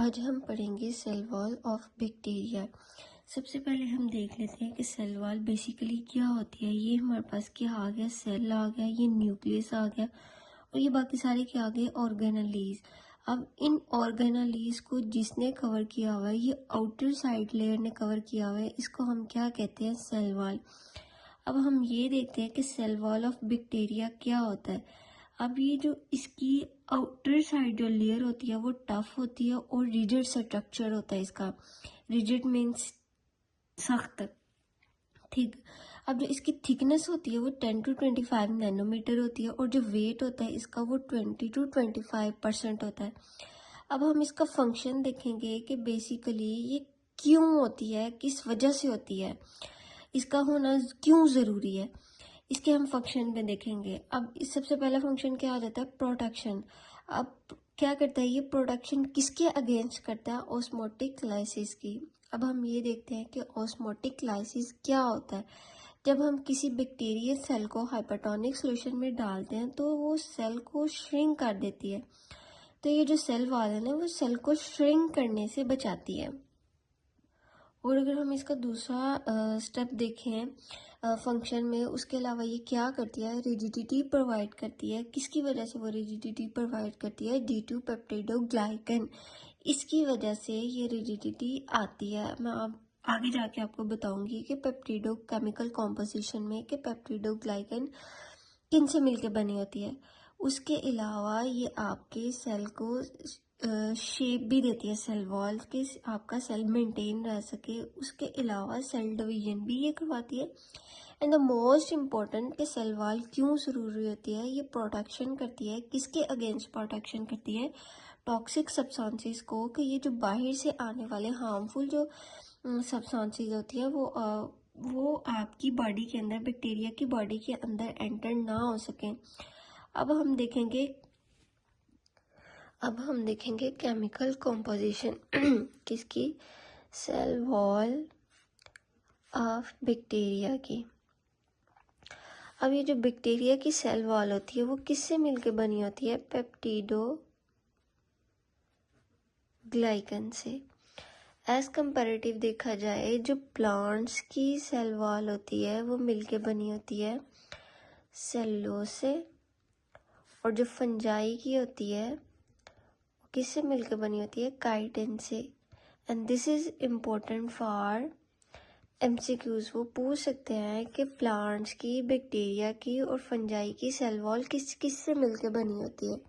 आज हम पढ़ेंगे सेल वॉल ऑफ बैक्टीरिया। सबसे पहले हम देख लेते हैं कि सेल वॉल बेसिकली क्या होती है। ये हमारे पास क्या आ गया, सेल आ गया, ये न्यूक्लियस आ गया और ये बाकी सारे क्या आ गए, ऑर्गेनेलीज। अब इन ऑर्गेनेलीज को जिसने कवर किया हुआ है, ये आउटर साइड लेयर ने कवर किया हुआ है, इसको हम क्या कहते हैं, सेल वॉल। अब हम ये देखते हैं कि सेल वॉल ऑफ बैक्टीरिया क्या होता है। अब ये जो इसकी आउटर साइड जो लेयर होती है वो टफ होती है और रिजिड स्ट्रक्चर होता है इसका। रिजिड मीन्स सख्त, ठीक। अब जो इसकी थिकनेस होती है वो 10 to 25 नैनोमीटर होती है और जो वेट होता है इसका वो 20 to 25% होता है। अब हम इसका फंक्शन देखेंगे कि बेसिकली ये क्यों होती है, किस वजह से होती है, इसका होना क्यों ज़रूरी है, इसके हम फंक्शन में देखेंगे। अब इस सबसे पहला फंक्शन क्या आ जाता है, प्रोटेक्शन। अब क्या करता है ये प्रोटेक्शन, किसके अगेंस्ट करता है, ऑस्मोटिक लाइसिस की। अब हम ये देखते हैं कि ऑस्मोटिक लाइसिस क्या होता है। जब हम किसी बैक्टीरियल सेल को हाइपरटोनिक सॉल्यूशन में डालते हैं तो वो सेल को श्रिंक कर देती है। तो ये जो सेल वॉल है ना, वो सेल को श्रिंक करने से बचाती है। और अगर हम इसका दूसरा स्टेप देखें फंक्शन में, उसके अलावा ये क्या करती है, रिजिडिटी प्रोवाइड करती है। किसकी वजह से वो रिजिडिटी प्रोवाइड करती है, D2 पेप्टिडोग्लाइकन। इसकी वजह से ये रिजिडिटी आती है। मैं अब आगे जाके आपको बताऊंगी कि पेप्टिडो केमिकल कॉम्पोजिशन में कि पेप्टिडोग्लाइकन किन से मिलकर बनी होती है। उसके अलावा ये आपके सेल को शेप भी देती है, सेल वॉल के, आपका सेल मेंटेन रह सके। उसके अलावा सेल डिवीजन भी ये करवाती है। एंड द मोस्ट इम्पॉर्टेंट कि सेल वॉल क्यों ज़रूरी होती है, ये प्रोटेक्शन करती है। किसके अगेंस्ट प्रोटेक्शन करती है, टॉक्सिक सब्सटेंसेस को, कि ये जो बाहर से आने वाले हार्मफुल जो सब्सटेंसेस होती है वो आपकी बॉडी के अंदर, बैक्टीरिया की बॉडी के अंदर एंटर ना हो सके। अब हम देखेंगे केमिकल कॉम्पोजिशन किसकी, सेल वॉल ऑफ बैक्टीरिया की। अब ये जो बैक्टीरिया की सेल वॉल होती है वो किससे मिलकर बनी होती है, पेप्टिडोग्लाइकन से। एज कंपैरेटिव देखा जाए, जो प्लांट्स की सेल वॉल होती है वो मिलके बनी होती है सेलुलोज से, और जो फंजाई की होती है वो किससे मिलके बनी होती है, काइटिन से। And this is important for MCQs। वो पूछ सकते हैं कि प्लांट्स की, बैक्टीरिया की और फंजाई की सेल वॉल किस से मिलके बनी होती है।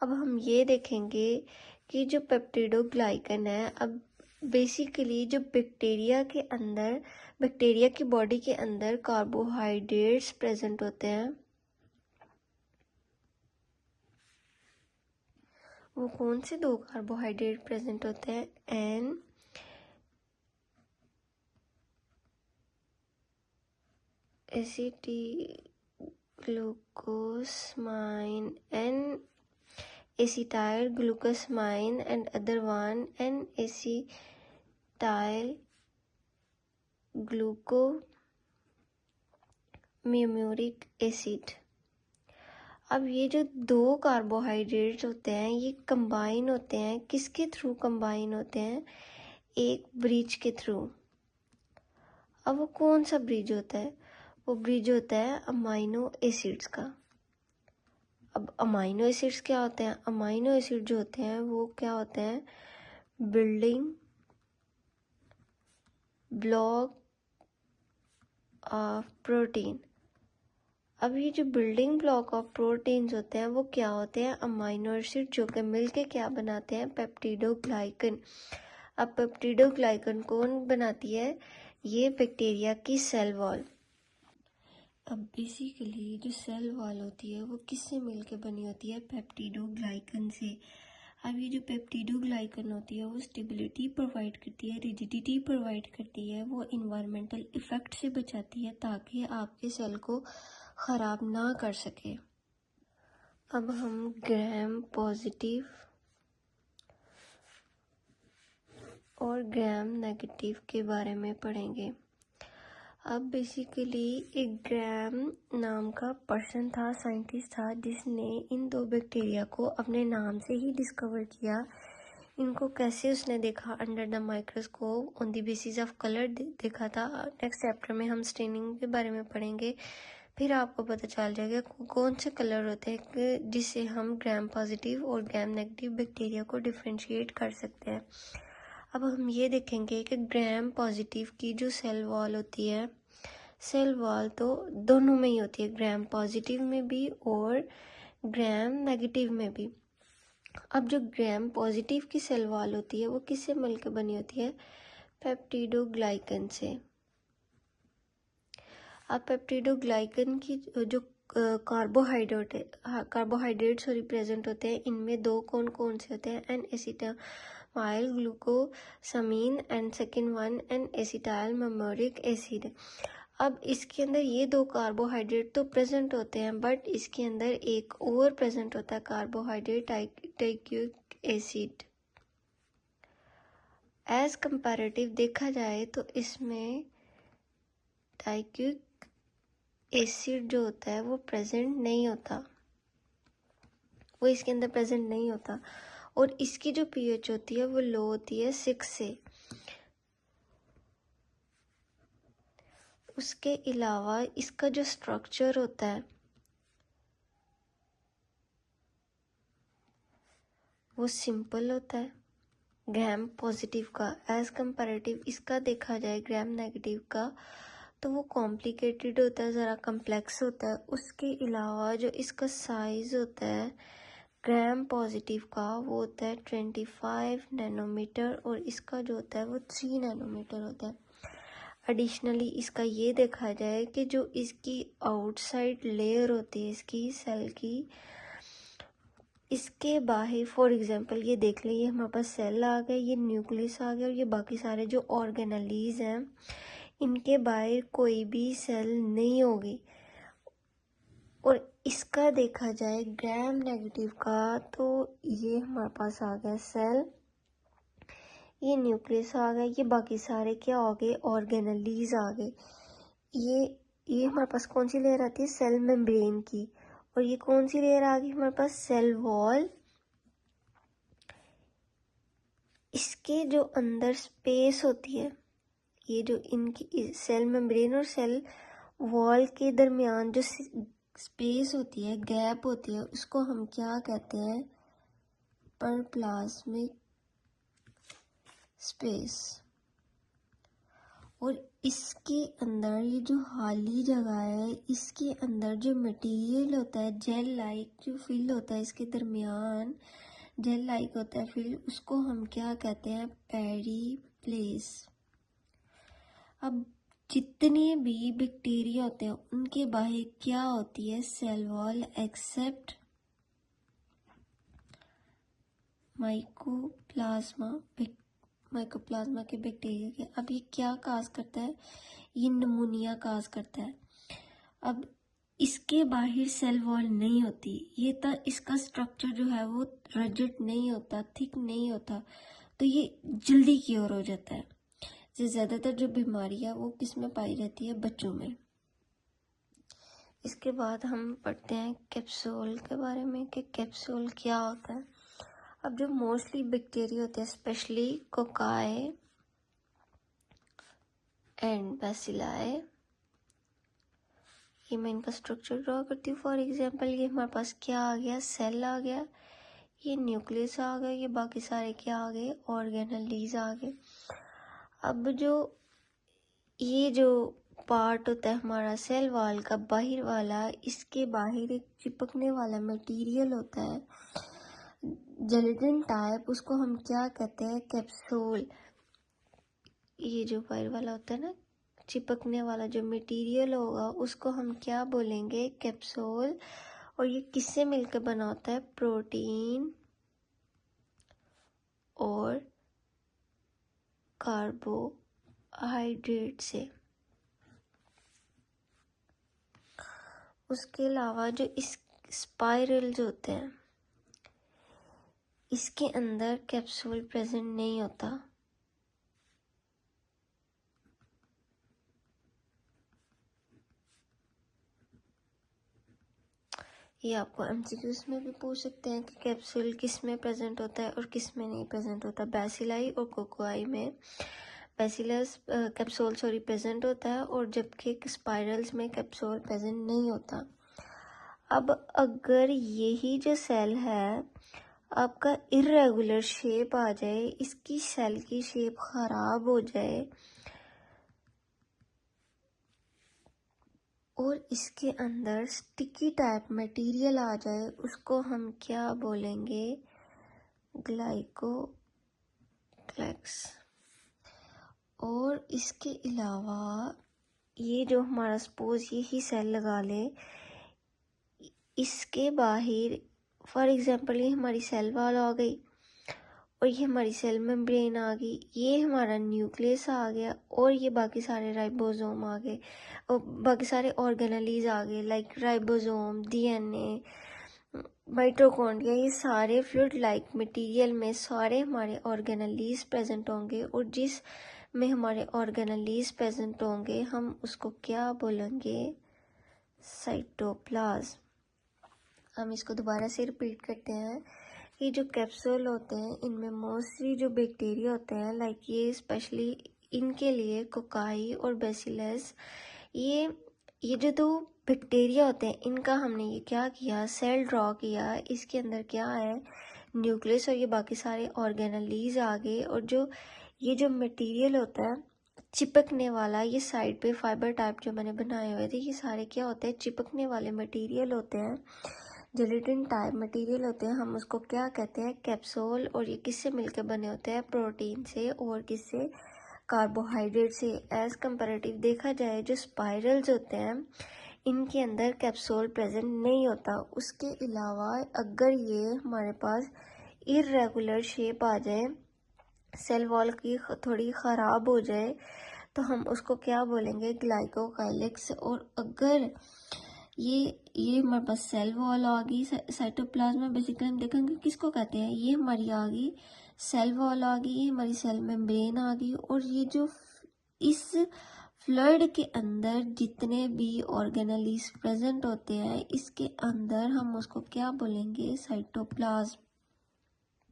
अब हम ये देखेंगे कि जो पेप्टिडोग्लाइकन है, अब बेसिकली जो बैक्टीरिया के अंदर, बैक्टीरिया की बॉडी के अंदर कार्बोहाइड्रेट्स प्रेजेंट होते हैं। वो कौन से दो कार्बोहाइड्रेट प्रेजेंट होते हैं, N acetylglucosamine, N acetyl glucosamine, and other one N-acetyl glucosaminic acid। अब ये जो दो कार्बोहाइड्रेट्स होते हैं ये कंबाइन होते हैं, किसके थ्रू कंबाइन होते हैं, एक ब्रिज के थ्रू। अब वो कौन सा ब्रिज होता है, वो ब्रिज होता है अमाइनो एसिड्स का। अब अमाइनो एसिड्स क्या होते हैं, अमाइनो एसिड जो होते हैं वो क्या होते हैं, बिल्डिंग ब्लॉक ऑफ प्रोटीन। अब ये जो बिल्डिंग ब्लॉक ऑफ प्रोटीन्स होते हैं वो क्या होते हैं, अमाइनो एसिड, जो कि मिलके क्या बनाते हैं, पेप्टिडोग्लाइकन। अब पेप्टिडोग्लाइकन कौन बनाती है, ये बैक्टीरिया की सेल वॉल। अब बेसिकली जो सेल वॉल होती है वो किससे मिलके बनी होती है, पेप्टिडोग्लाइकन से। अब ये जो पेप्टिडोग्लाइकन होती है वो स्टेबिलिटी प्रोवाइड करती है, रिजिडिटी प्रोवाइड करती है, वो इन्वायरमेंटल इफेक्ट से बचाती है ताकि आपके सेल को ख़राब ना कर सके। अब हम ग्राम पॉजिटिव और ग्राम नेगेटिव के बारे में पढ़ेंगे। अब बेसिकली एक ग्राम नाम का पर्सन था, साइंटिस्ट था, जिसने इन दो बैक्टीरिया को अपने नाम से ही डिस्कवर किया इनको कैसे उसने देखा under the microscope on the basis of colour देखा था। नेक्स्ट चैप्टर में हम स्टेनिंग के बारे में पढ़ेंगे, फिर आपको पता चल जाएगा कौन से कलर होते हैं जिससे हम ग्राम पॉजिटिव और ग्राम नेगेटिव बैक्टीरिया को डिफ्रेंशिएट कर सकते हैं। अब हम ये देखेंगे कि ग्राम पॉजिटिव की जो सेल वॉल होती है, सेल वॉल तो दोनों में ही होती है, ग्राम पॉजिटिव में भी और ग्राम नेगेटिव में भी। अब जो ग्राम पॉजिटिव की सेल वॉल होती है वो किससे मिलकर बनी होती है? पेप्टिडोग्लाइकन से। अब पेप्टिडोग्लाइकन की जो कार्बोहाइड्रेट्स रिप्रेजेंट होते हैं, इनमें दो कौन कौन से होते हैं? N acetyl glucosamine and second one N acetyl muramic acid. अब इसके अंदर ये दो कार्बोहाइड्रेट तो प्रेजेंट होते हैं, बट इसके अंदर एक और प्रेजेंट होता है कार्बोहाइड्रेट टाइक्यूक एसिड। एज कंपैरेटिव देखा जाए तो इसमें टाइक्यूक एसिड जो होता है वो प्रेजेंट नहीं होता, वो इसके अंदर प्रेजेंट नहीं होता, और इसकी जो पीएच होती है वो लो होती है 6 से। उसके अलावा इसका जो स्ट्रक्चर होता है वो सिंपल होता है ग्राम पॉजिटिव का। एज कंपैरेटिव इसका देखा जाए ग्राम नेगेटिव का तो वो कॉम्प्लिकेटेड होता है, ज़रा कम्प्लेक्स होता है। उसके अलावा जो इसका साइज़ होता है ग्राम पॉजिटिव का वो होता है 25 नैनोमीटर, और इसका जो होता है वो 3 नैनोमीटर होता है। एडिशनली इसका ये देखा जाए कि जो इसकी आउटसाइड लेयर होती है इसकी सेल की, इसके बाहर फॉर एग्जांपल ये देख लीजिए हमारे पास सेल आ गया, ये न्यूक्लियस आ गया, और ये बाकी सारे जो ऑर्गेनेलीज हैं इनके बाहर कोई भी सेल नहीं होगी। और इसका देखा जाए ग्राम नेगेटिव का तो ये हमारे पास आ गया सेल, ये न्यूक्लियस आ गया, ये बाकी सारे क्या हो गए? ऑर्गेनेलीज आ गए। ये हमारे पास कौन सी लेयर आती है? सेल मेम्ब्रेन की। और ये कौन सी लेयर आ गई हमारे पास? Cell wall. इसके जो अंदर स्पेस होती है, ये जो इनकी सेल मेम्ब्रेन और सेल वॉल के दरमियान जो स्पेस होती है, गैप होती है, उसको हम क्या कहते हैं? परप्लाज्मिक स्पेस। और इसके अंदर ये जो खाली जगह है, इसके अंदर जो मटेरियल होता है जेल लाइक जो फिल होता है इसके दरमियान, जेल लाइक होता है फिल, उसको हम क्या कहते हैं? पेरीप्लेस। अब जितने भी बैक्टीरिया होते हैं उनके बाहर क्या होती है? सेल वॉल, एक्सेप्ट माइकोप्लाज्मा के बैक्टीरिया के। अब ये क्या काज करता है? ये नमूनिया काज करता है। अब इसके बाहर सेल वॉल नहीं होती, ये तो इसका स्ट्रक्चर जो है वो रिजिड नहीं होता, थिक नहीं होता, तो ये जल्दी क्योर हो जाता है। ज़्यादातर जो बीमारियां वो किस में पाई जाती है? बच्चों में। इसके बाद हम पढ़ते हैं कैप्सूल के बारे में कि कैप्सूल क्या होता है। अब जो मोस्टली बैक्टीरिया होते हैं, स्पेशली कोकाई एंड बैसिलाई, ये मैं इनका स्ट्रक्चर ड्रॉ करती हूँ। फॉर एग्जांपल ये हमारे पास क्या आ गया? सेल आ गया, ये न्यूक्लियस आ गया, ये बाकी सारे क्या आ गए? ऑर्गेनेलीज आ गए। अब ये जो पार्ट होता है हमारा सेल वॉल का बाहर वाला, इसके बाहर एक चिपकने वाला मटेरियल होता है जेलेटिन टाइप, उसको हम क्या कहते हैं? कैप्सूल। ये जो बाहर वाला होता है ना चिपकने वाला जो मटेरियल होगा उसको हम क्या बोलेंगे? कैप्सूल। और ये किससे मिलकर बना होता है? प्रोटीन और कार्बोहाइड्रेट से। उसके अलावा जो इस स्पाइरल्स होते हैं इसके अंदर कैप्सूल प्रेजेंट नहीं होता। ये आपको एमसीक्यूज में भी पूछ सकते हैं कि कैप्सूल किस में प्रेजेंट होता है और किस में नहीं प्रेजेंट होता। बैसिलाई और कोकोआई में बैसिलस कैप्सूल प्रेजेंट होता है और जबकि स्पाइरल्स में कैप्सूल प्रेजेंट नहीं होता। अब अगर यही जो सेल है आपका इरेगुलर शेप आ जाए, इसकी सेल की शेप खराब हो जाए और इसके अंदर स्टिकी टाइप मटेरियल आ जाए, उसको हम क्या बोलेंगे? ग्लाइकोक्लैक्स। और इसके अलावा ये जो हमारा सपोज यही सेल लगा ले, इसके बाहर फॉर एग्जांपल ये हमारी सेल वॉल आ गई और ये हमारी सेल मेम्ब्रेन आ गई, ये हमारा न्यूक्लियस आ गया और ये बाकी सारे राइबोसोम आ गए और बाकी सारे ऑर्गेनेलीज आ गए लाइक राइबोसोम, डीएनए, माइटोकॉन्ड्रिया। ये सारे फ्लूइड लाइक मटेरियल में सारे हमारे ऑर्गेनेलीज प्रेजेंट होंगे और जिस में हमारे ऑर्गेनेलीज प्रेजेंट होंगे हम उसको क्या बोलेंगे? साइटोप्लाज्म। हम इसको दोबारा से रिपीट करते हैं। ये जो कैप्सूल होते हैं इनमें मोस्टली जो बैक्टीरिया होते हैं लाइक ये स्पेशली इनके लिए कोकाई और बैसिलस, ये जो दो बैक्टीरिया होते हैं इनका हमने ये क्या किया? सेल ड्रॉ किया। इसके अंदर क्या है? न्यूक्लियस और ये बाकी सारे ऑर्गेनेलीज आ गए और जो ये जो मटेरियल होता है चिपकने वाला, ये साइड पे फाइबर टाइप जो मैंने बनाए हुए थे, ये सारे क्या होते हैं? चिपकने वाले मटेरियल होते हैं, जेलेटिन टाइप मटेरियल होते हैं। हम उसको क्या कहते हैं? कैप्सूल। और ये किससे मिलकर बने होते हैं? प्रोटीन से और किससे? कार्बोहाइड्रेट से। एज कंपैरेटिव देखा जाए जो स्पाइरल्स होते हैं इनके अंदर कैप्सूल प्रेजेंट नहीं होता। उसके अलावा अगर ये हमारे पास इरेगुलर शेप आ जाए, सेल वॉल की थोड़ी ख़राब हो जाए, तो हम उसको क्या बोलेंगे? ग्लाइकोकाइलिक्स। और अगर ये हमारे पास सेल वॉल आ गई, साइटोप्लाज्म बेसिकली हम देखेंगे किसको कहते हैं? ये हमारी आ गई सेल वॉल आ गई, ये हमारी सेल मेम्ब्रेन आ गई और ये जो इस फ्लूइड के अंदर जितने भी ऑर्गेनेलीज प्रेजेंट होते हैं इसके अंदर हम उसको क्या बोलेंगे? साइटोप्लाज्म।